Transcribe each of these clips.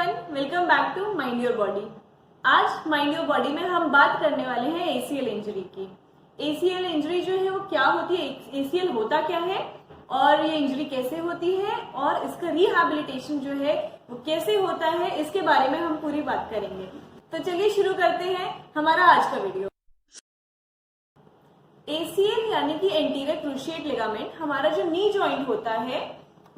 Everyone, welcome back to mind your body. आज mind your body में हम बात करने वाले हैं एसीएल इंजरी की। एसीएल इंजरी जो है वो क्या होती है, एसीएल होता क्या है और ये इंजरी कैसे होती है और इसका रिहैबिलिटेशन जो है वो कैसे होता है, इसके बारे में हम पूरी बात करेंगे। तो चलिए शुरू करते हैं हमारा आज का वीडियो। एसीएल यानी कि एंटीरियर क्रूशिएट लिगामेंट हमारा जो नी जॉइंट होता है,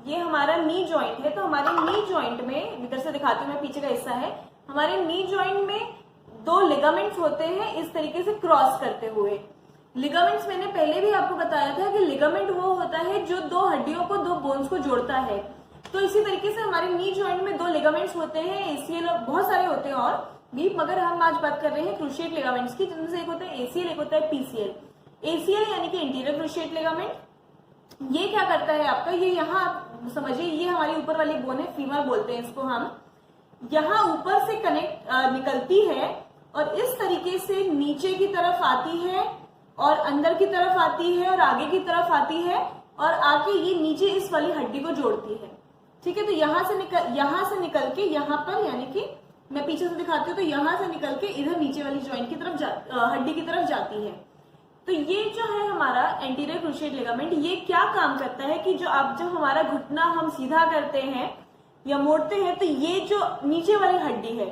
ये हमारा नी जॉइंट है। तो हमारे नी जॉइंट में, इधर से दिखाती हूँ मैं, पीछे का हिस्सा है, हमारे नी जॉइंट में दो लिगामेंट्स होते हैं इस तरीके से क्रॉस करते हुए। लिगामेंट्स मैंने पहले भी आपको बताया था कि लिगामेंट वो होता है जो दो हड्डियों को, दो बोन्स को जोड़ता है। तो इसी तरीके से हमारे नी जॉइंट में दो लिगामेंट्स होते हैं। एसीएल बहुत सारे होते हैं और भी, मगर हम आज बात कर रहे हैं क्रूशिएट लिगामेंट्स की, जिनमें से एक होता है एसीएल, एक होता है पीसीएल। एसीएल यानी कि एंटीरियर क्रूशिएट लिगामेंट, ये क्या करता है आपका, ये यहाँ समझिए, ये हमारी ऊपर वाली बोन है, फीमर बोलते हैं इसको हम। यहाँ ऊपर से कनेक्ट निकलती है और इस तरीके से नीचे की तरफ आती है और अंदर की तरफ आती है और आगे की तरफ आती है और आके ये नीचे इस वाली हड्डी को जोड़ती है। ठीक है, तो यहाँ से निकल के यहाँ पर, यानी कि मैं पीछे से दिखाती हूँ, तो यहाँ से निकल के इधर नीचे वाली जॉइंट की तरफ हड्डी की तरफ जाती है। तो ये जो है हमारा एंटीरियर क्रूशिएट लिगामेंट, ये क्या काम करता है कि जब हमारा घुटना हम सीधा करते हैं या मोड़ते हैं, तो ये जो नीचे वाली हड्डी है,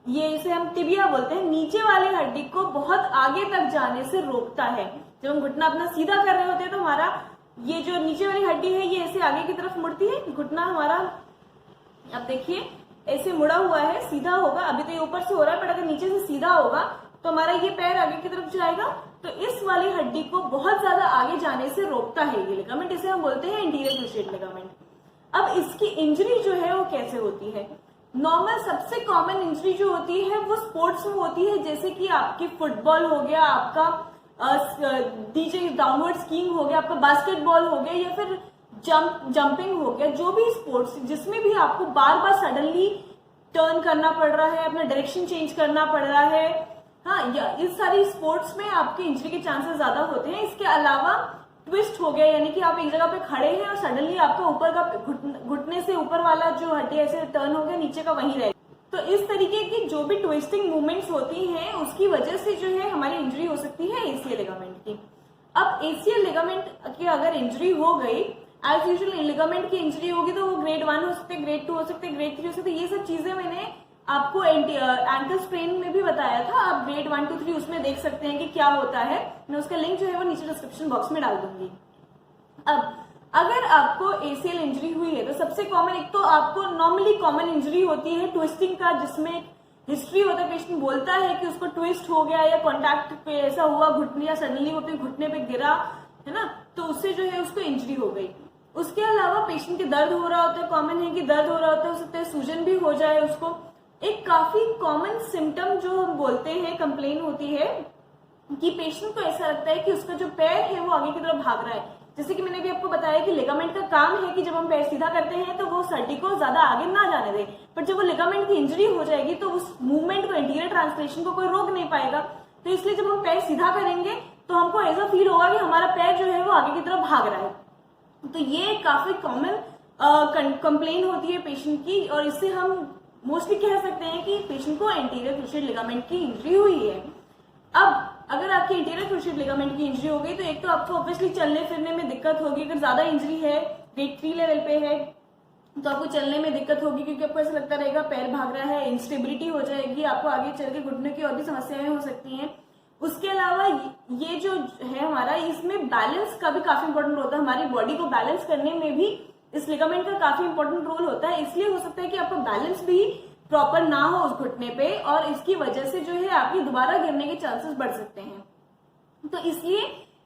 ये इसे हम टिबिया बोलते हैं, नीचे वाली हड्डी को बहुत आगे तक जाने से रोकता है। जब हम घुटना अपना सीधा कर रहे होते हैं तो हमारा ये जो नीचे वाली हड्डी है ये ऐसे आगे की तरफ मुड़ती है। घुटना हमारा, अब देखिए, ऐसे मुड़ा हुआ है, सीधा होगा। अभी तो ये ऊपर से हो रहा है, पर अगर नीचे से सीधा होगा तो हमारा ये पैर आगे की तरफ जाएगा, तो इस वाली हड्डी को बहुत ज्यादा आगे जाने से रोकता है ये लिगामेंट। इसे हम बोलते हैं एंटीरियर क्रूशिएट लिगामेंट। अब इसकी इंजरी जो है वो कैसे होती है? नॉर्मल सबसे कॉमन इंजरी जो होती है वो स्पोर्ट्स में होती है, जैसे कि आपकी फुटबॉल हो गया, आपका डीजे डाउनवर्ड स्कीइंग हो गया, आपका बास्केटबॉल हो गया, या फिर जंपिंग हो गया। जो भी स्पोर्ट्स जिसमें भी आपको बार बार सडनली टर्न करना पड़ रहा है, अपना डायरेक्शन चेंज करना पड़ रहा है, हाँ, या इस सारी स्पोर्ट्स में आपके इंजरी के चांसेस ज्यादा होते हैं। इसके अलावा ट्विस्ट हो गया, यानी कि आप एक जगह पे खड़े हैं और सडनली आपका ऊपर का घुटने से ऊपर वाला जो हड्डी ऐसे टर्न हो गया, नीचे का वहीं रहे। तो इस तरीके की जो भी ट्विस्टिंग मूवमेंट्स होती हैं उसकी वजह से जो है हमारी इंजरी हो सकती है एसीएल लिगामेंट की। अब एसीएल लिगामेंट की अगर इंजरी हो गई, एज यूजुअल लिगामेंट की इंजरी होगी तो वो ग्रेड 1 हो सकते, ग्रेड 2 हो सकते, ग्रेड 3 हो सकते। ये सब चीजें मैंने आपको एंकल स्प्रेन में भी बताया था। आप ग्रेड 1 2 3 उसमें देख सकते हैं कि क्या होता है। मैं उसका लिंक जो है वो नीचे डिस्क्रिप्शन बॉक्स में डाल दूंगी। अब अगर आपको एसीएल इंजरी हुई है तो सबसे कॉमन, एक तो आपको नॉर्मली कॉमन इंजरी होती है ट्विस्टिंग का, जिसमें हिस्ट्री होता है, पेशेंट बोलता है कि उसको ट्विस्ट हो गया या कॉन्टैक्ट पे ऐसा हुआ घुटने, या सडनली वो अपने घुटने पे गिरा है ना, तो उससे जो है उसको इंजरी हो गई। उसके अलावा पेशेंट के दर्द हो रहा होता है, कॉमन है कि दर्द हो रहा होता है, हो सकता है सूजन भी हो जाए उसको। एक काफी कॉमन सिम्टम जो हम बोलते हैं, कंप्लेन होती है कि पेशेंट को ऐसा लगता है कि उसका जो पैर है वो आगे की तरफ भाग रहा है। जैसे कि मैंने भी आपको बताया कि लिगामेंट का काम है कि जब हम पैर सीधा करते हैं तो वो हड्डी को ज्यादा आगे ना जाने दे, पर जब वो लिगामेंट की इंजरी हो जाएगी तो उस मूवमेंट को, इंटीरियर ट्रांसलेशन को कोई रोक नहीं पाएगा। तो इसलिए जब हम पैर सीधा करेंगे तो हमको ऐसा फील होगा कि हमारा पैर जो है वो आगे की तरफ भाग रहा है। तो ये काफी कॉमन कंप्लेन होती है पेशेंट की, और इससे हम मोस्टली कह सकते हैं कि पेशेंट को एंटीरियर क्रूशिएट लिगामेंट की इंजरी हुई है। अब अगर आपकी एंटीरियर क्रूशिएट लिगामेंट की इंजरी हो गई तो एक तो आपको ऑब्वियसली चलने फिरने में दिक्कत होगी। अगर ज्यादा इंजरी है, ग्रेड 3 लेवल पे है, तो आपको चलने में दिक्कत होगी, क्योंकि आपको ऐसा लगता रहेगा पैर भाग रहा है, इंस्टेबिलिटी हो जाएगी, आपको आगे चल के घुटने की और भी समस्याएं हो सकती हैं। उसके अलावा ये जो है हमारा, इसमें बैलेंस का भी काफी इंपॉर्टेंट होता है। हमारी बॉडी को बैलेंस करने में भी इस लिगामेंट का काफी इंपॉर्टेंट रोल होता है। इसलिए हो सकता है कि आपका बैलेंस भी प्रॉपर ना हो उस घुटने पे, और इसकी वजह से जो है आपकी दोबारा गिरने के चांसेस बढ़ सकते हैं। तो इसलिए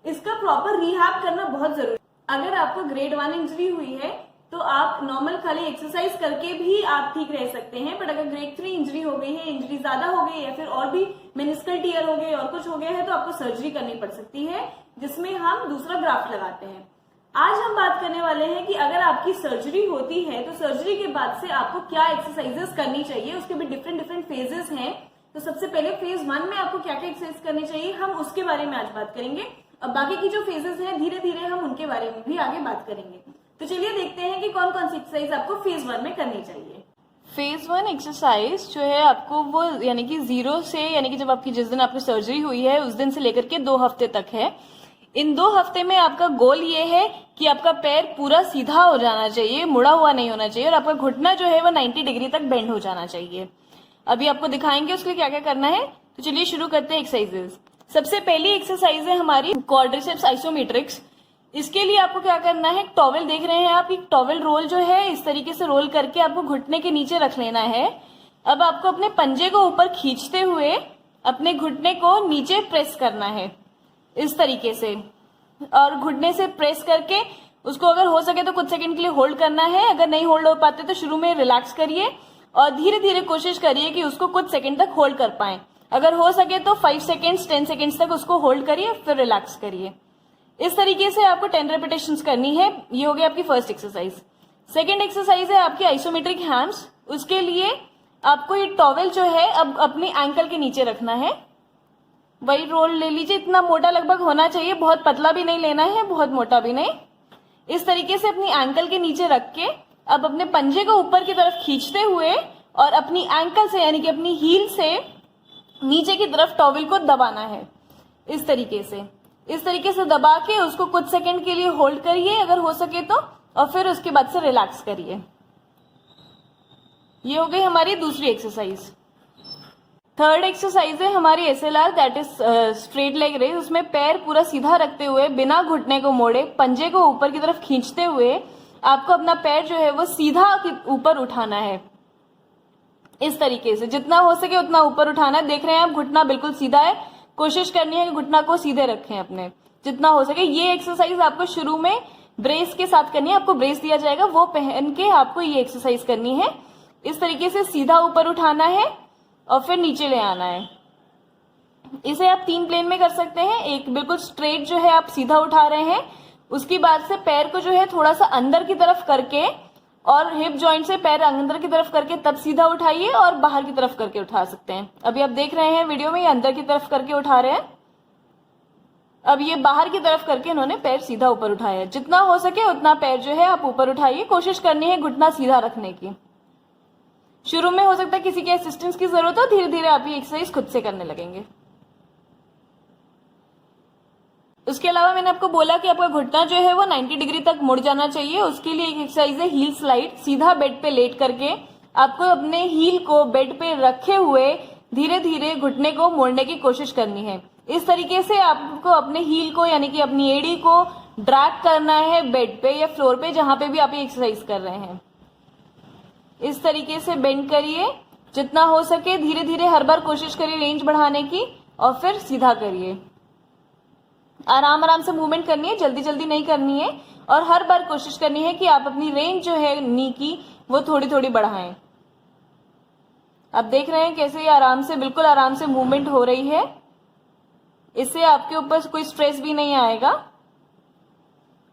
इसका प्रॉपर रिहैब करना बहुत जरूरी है। अगर आपको ग्रेड 1 इंजरी हुई है तो आप नॉर्मल खाली एक्सरसाइज करके भी आप ठीक रह सकते हैं, बट अगर ग्रेड 3 इंजरी हो गई है, इंजरी ज्यादा हो गई, या फिर और भी मेनिस्कल टियर हो गए और कुछ हो गया है, तो आपको सर्जरी करनी पड़ सकती है, जिसमें हम दूसरा ग्राफ्ट लगाते हैं। आज हम बात करने वाले हैं कि अगर आपकी सर्जरी होती है तो सर्जरी के बाद से आपको क्या एक्सरसाइजेस करनी चाहिए। उसके भी डिफरेंट फेजेस हैं। तो सबसे पहले फेज 1 में आपको क्या क्या एक्सरसाइज करनी चाहिए, हम उसके बारे में आज बात करेंगे। अब बाकी की जो फेजेस हैं धीरे धीरे हम उनके बारे में भी आगे बात करेंगे। तो चलिए देखते हैं कि कौन कौन सी एक्सरसाइज आपको फेज 1 में करनी चाहिए। फेज 1 एक्सरसाइज जो है आपको वो यानी कि 0 से यानी कि जब आपकी जिस दिन आपकी सर्जरी हुई है उस दिन से लेकर के 2 हफ्ते तक है। इन 2 हफ्ते में आपका गोल ये है कि आपका पैर पूरा सीधा हो जाना चाहिए, मुड़ा हुआ नहीं होना चाहिए, और आपका घुटना जो है वो 90 डिग्री तक बेंड हो जाना चाहिए। अभी आपको दिखाएंगे उसके लिए क्या क्या करना है। तो चलिए शुरू करते हैं एक्सरसाइजेस। सबसे पहली एक्सरसाइज है हमारी क्वाड्रिसेप्स आइसोमेट्रिक्स। इसके लिए आपको क्या करना है, टॉवेल देख रहे हैं आप, एक टॉवेल रोल जो है इस तरीके से रोल करके आपको घुटने के नीचे रख लेना है। अब आपको अपने पंजे को ऊपर खींचते हुए अपने घुटने को नीचे प्रेस करना है इस तरीके से, और घुटने से प्रेस करके उसको अगर हो सके तो कुछ सेकंड के लिए होल्ड करना है। अगर नहीं होल्ड हो पाते तो शुरू में रिलैक्स करिए और धीरे धीरे कोशिश करिए कि उसको कुछ सेकंड तक होल्ड कर पाए। अगर हो सके तो 5 सेकेंड्स 10 सेकेंड्स तक उसको होल्ड करिए, फिर रिलैक्स करिए। इस तरीके से आपको 10 रेपिटेशंस करनी है। ये हो गई आपकी फर्स्ट एक्सरसाइज। सेकेंड एक्सरसाइज है आपकी आइसोमेट्रिक हैम्स। उसके लिए आपको ये टॉवेल जो है अब अपनी एंकल के नीचे रखना है। वही रोल ले लीजिए, इतना मोटा लगभग होना चाहिए, बहुत पतला भी नहीं लेना है, बहुत मोटा भी नहीं। इस तरीके से अपनी एंकल के नीचे रख के अब अपने पंजे को ऊपर की तरफ खींचते हुए और अपनी एंकल से यानी कि अपनी हील से नीचे की तरफ टॉवेल को दबाना है इस तरीके से दबा के उसको कुछ सेकंड के लिए होल्ड करिए अगर हो सके तो, और फिर उसके बाद से रिलैक्स करिए। ये हो गई हमारी दूसरी एक्सरसाइज। थर्ड एक्सरसाइज है हमारी SLR, that is straight leg raise. उसमें पैर पूरा सीधा रखते हुए बिना घुटने को मोड़े पंजे को ऊपर की तरफ खींचते हुए आपको अपना पैर जो है वो सीधा ऊपर उठाना है इस तरीके से। जितना हो सके उतना ऊपर उठाना है। देख रहे हैं आप घुटना बिल्कुल सीधा है, कोशिश करनी है कि घुटना को सीधे रखें अपने जितना हो सके। ये एक्सरसाइज आपको शुरू में ब्रेस के साथ करनी है, आपको ब्रेस दिया जाएगा, वो पहन के आपको ये एक्सरसाइज करनी है। इस तरीके से सीधा ऊपर उठाना है और फिर नीचे ले आना है। इसे आप 3 प्लेन में कर सकते हैं। एक बिल्कुल स्ट्रेट जो है आप सीधा उठा रहे हैं, उसके बाद से पैर को जो है थोड़ा सा अंदर की तरफ करके और हिप जॉइंट से पैर अंदर की तरफ करके तब सीधा उठाइए, और बाहर की तरफ करके उठा सकते हैं। अभी आप देख रहे हैं वीडियो में ये अंदर की तरफ करके उठा रहे हैं, अब ये बाहर की तरफ करके इन्होंने पैर सीधा ऊपर उठाया। जितना हो सके उतना पैर जो है आप ऊपर उठाइए, कोशिश करनी है घुटना सीधा रखने की। शुरू में हो सकता है किसी के असिस्टेंस की जरूरत हो, धीरे धीरे आप ये एक्सरसाइज खुद से करने लगेंगे। उसके अलावा मैंने आपको बोला कि आपका घुटना जो है वो 90 डिग्री तक मुड़ जाना चाहिए। उसके लिए एक एक्सरसाइज है हील स्लाइड। सीधा बेड पे लेट करके आपको अपने हील को बेड पे रखे हुए धीरे धीरे घुटने को मोड़ने की कोशिश करनी है। इस तरीके से आपको अपने हील को यानी कि अपनी एड़ी को ड्रैग करना है बेड पे या फ्लोर पे, जहां पे भी आप ये एक्सरसाइज कर रहे हैं। इस तरीके से बेंड करिए जितना हो सके, धीरे धीरे हर बार कोशिश करिए रेंज बढ़ाने की, और फिर सीधा करिए। आराम आराम से मूवमेंट करनी है, जल्दी जल्दी नहीं करनी है, और हर बार कोशिश करनी है कि आप अपनी रेंज जो है नी की वो थोड़ी थोड़ी बढ़ाएं। आप देख रहे हैं कैसे आराम से, बिल्कुल आराम से मूवमेंट हो रही है। इससे आपके ऊपर कोई स्ट्रेस भी नहीं आएगा।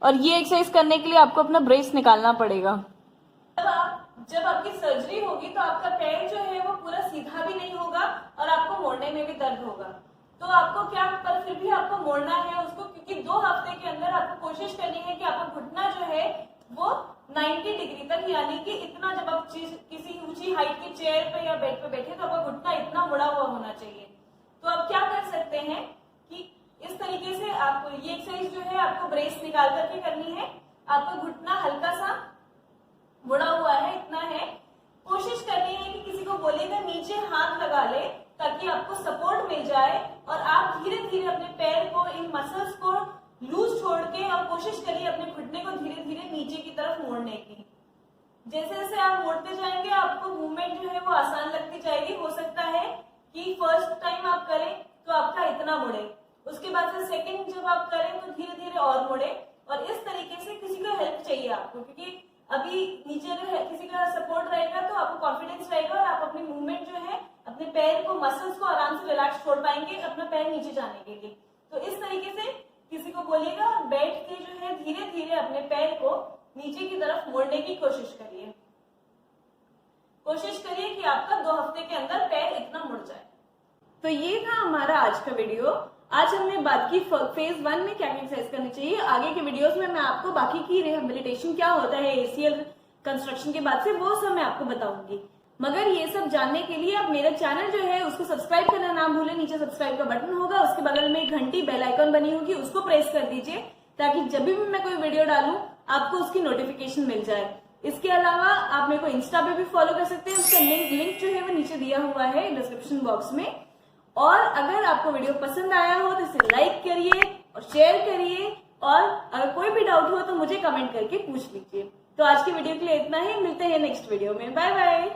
और ये एक्सरसाइज करने के लिए आपको अपना ब्रेस निकालना पड़ेगा। जब आपकी सर्जरी होगी तो आपका पैर जो है वो पूरा सीधा भी नहीं होगा और आपको मोड़ने में भी दर्द होगा। तो आपको क्या, पर फिर भी आपको मोड़ना है उसको, क्योंकि 2 हफ्ते के अंदर आपको कोशिश करनी है कि आपका घुटना जो है वो 90 डिग्री तक, यानी कि इतना, जब आप किसी ऊंची हाइट की चेयर पे या बेड पे बैठे तो आपका घुटना इतना मुड़ा हुआ होना चाहिए। तो आप क्या कर सकते हैं कि इस तरीके से आपको ये एक्सरसाइज जो है आपको ब्रेस निकाल करके करनी है। आपका घुटना हल्का सा मुड़ा हुआ है, इतना है। कोशिश करनी है कि किसी को बोलेगा नीचे हाथ लगा ले ताकि आपको सपोर्ट मिल जाए, और आप धीरे धीरे अपने पैर को, इन मसल्स को लूज छोड़ के, और कोशिश करिए अपने घुटने को धीरे धीरे नीचे की तरफ मोड़ने की। जैसे जैसे आप मोड़ते जाएंगे आपको मूवमेंट जो है वो आसान लगती जाएगी। हो सकता है कि फर्स्ट टाइम आप करें तो आपका इतना मुड़े, उसके बाद से सेकंड जब आप करें तो धीरे धीरे और मुड़े। और इस तरीके से किसी को हेल्प चाहिए आपको, क्योंकि अभी नीचे जो है किसी का सपोर्ट रहेगा तो आपको कॉन्फिडेंस रहेगा और आप अपनी मूवमेंट जो है अपने पैर को, मसल्स को आराम से रिलैक्स छोड़ पाएंगे अपना पैर नीचे जाने के लिए। तो इस तरीके से किसी को बोलिएगा और बैठ के जो है धीरे धीरे अपने पैर को नीचे की तरफ मोड़ने की कोशिश करिए। कोशिश करिए कि आपका 2 हफ्ते के अंदर पैर इतना मुड़ जाए। तो ये था हमारा आज का वीडियो। आज हमने बात की फेज 1 में क्या एक्सरसाइज करनी चाहिए। आगे के वीडियोस में मैं आपको बाकी की रिहेबिलिटेशन क्या होता है ACL कंस्ट्रक्शन के बाद से, वो सब मैं आपको बताऊंगी। मगर ये सब जानने के लिए आप मेरा चैनल जो है उसको सब्सक्राइब करना ना भूलें। नीचे सब्सक्राइब का बटन होगा, उसके बगल में घंटी बेल आइकन बनी होगी, उसको प्रेस कर दीजिए ताकि जब भी मैं कोई वीडियो डालूं आपको उसकी नोटिफिकेशन मिल जाए। इसके अलावा आप मेरे को इंस्टा पे भी फॉलो कर सकते हैं, उसका लिंक जो है वो नीचे दिया हुआ है डिस्क्रिप्शन बॉक्स में। और अगर आपको वीडियो पसंद आया हो तो इसे लाइक करिए और शेयर करिए, और अगर कोई भी डाउट हो तो मुझे कमेंट करके पूछ लीजिए। तो आज की वीडियो के लिए इतना ही, मिलते हैं नेक्स्ट वीडियो में। Bye bye.